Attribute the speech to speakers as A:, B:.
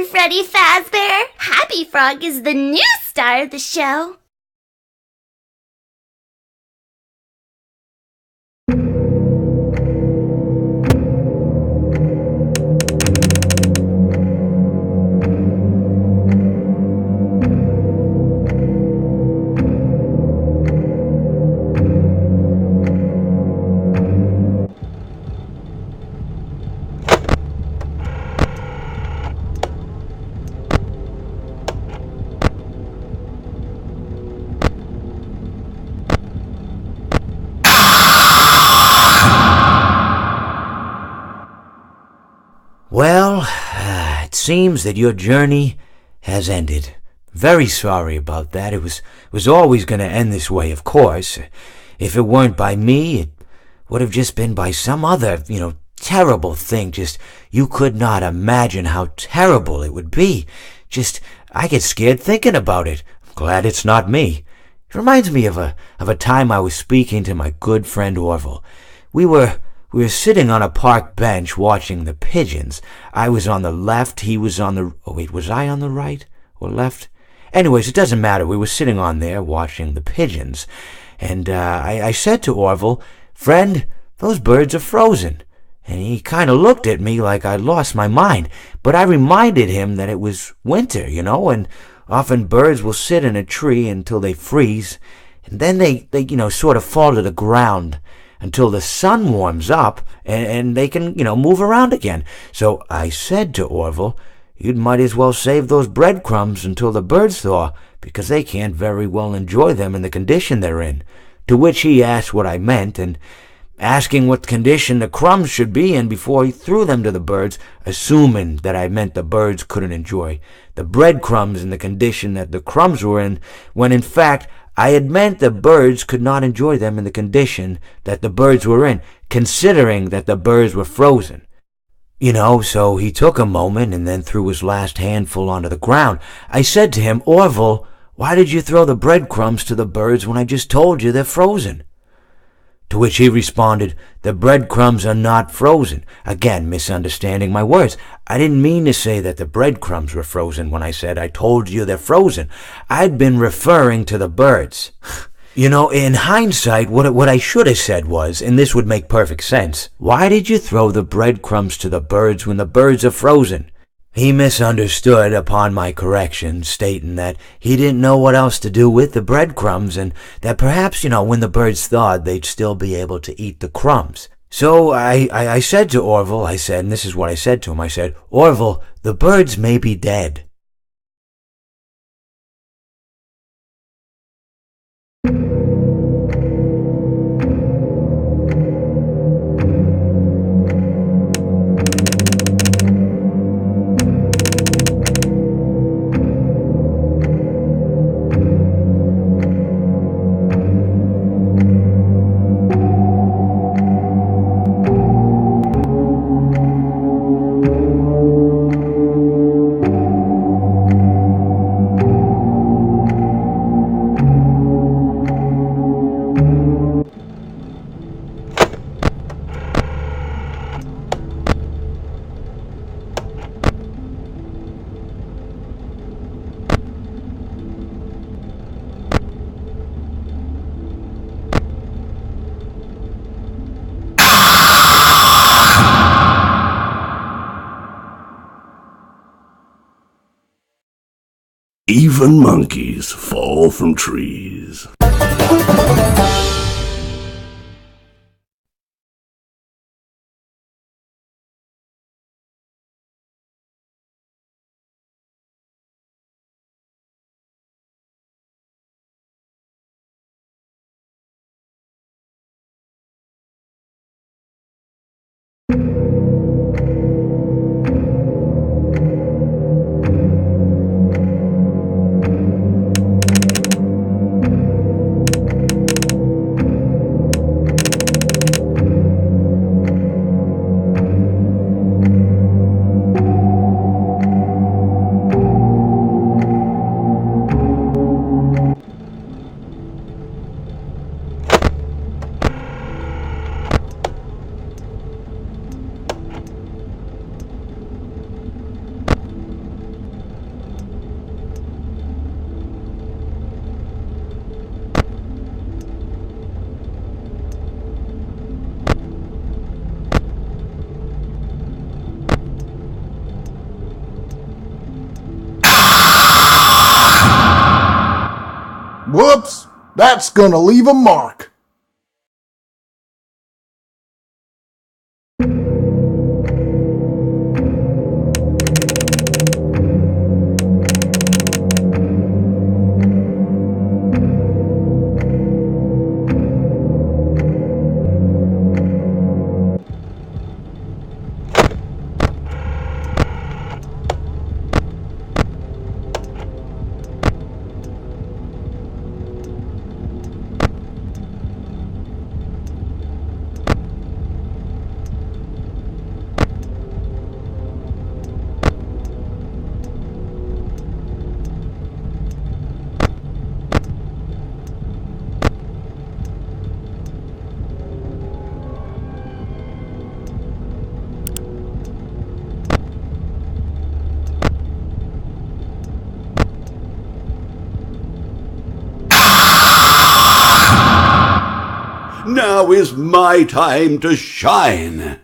A: Freddy Fazbear. Happy Frog is the new star of the show.
B: Well, it seems that your journey has ended. Very sorry about that. It was always going to end this way, of course. If it weren't by me, it would have just been by some other, terrible thing. Just, you could not imagine how terrible it would be. Just, I get scared thinking about it. I'm glad it's not me. It reminds me of a time I was speaking to my good friend Orville. We were sitting on a park bench watching the pigeons. I was on the left, he was on the... Oh, wait, was I on the right or left? Anyways, it doesn't matter. We were sitting on there watching the pigeons. And I said to Orville, "Friend, those birds are frozen." And he kind of looked at me like I'd lost my mind. But I reminded him that it was winter, and often birds will sit in a tree until they freeze. And then they sort of fall to the ground until the sun warms up and they can, move around again. So I said to Orville, "You might as well save those breadcrumbs until the birds thaw, because they can't very well enjoy them in the condition they're in." To which he asked what I meant, and asking what condition the crumbs should be in before he threw them to the birds, assuming that I meant the birds couldn't enjoy the breadcrumbs in the condition that the crumbs were in, when in fact I had meant the birds could not enjoy them in the condition that the birds were in, considering that the birds were frozen. So he took a moment and then threw his last handful onto the ground. I said to him, "Orville, why did you throw the breadcrumbs to the birds when I just told you they're frozen?" To which he responded, "The breadcrumbs are not frozen." Again, misunderstanding my words. I didn't mean to say that the breadcrumbs were frozen when I said I told you they're frozen. I'd been referring to the birds. In hindsight, what I should have said was, and this would make perfect sense, "Why did you throw the breadcrumbs to the birds when the birds are frozen?" He misunderstood upon my correction, stating that he didn't know what else to do with the breadcrumbs, and that perhaps, when the birds thawed, they'd still be able to eat the crumbs. So I said to Orville, and this is what I said to him, I said, "Orville, the birds may be dead."
C: Even monkeys fall from trees.
D: Whoops! That's gonna leave a mark.
C: Now is my time to shine.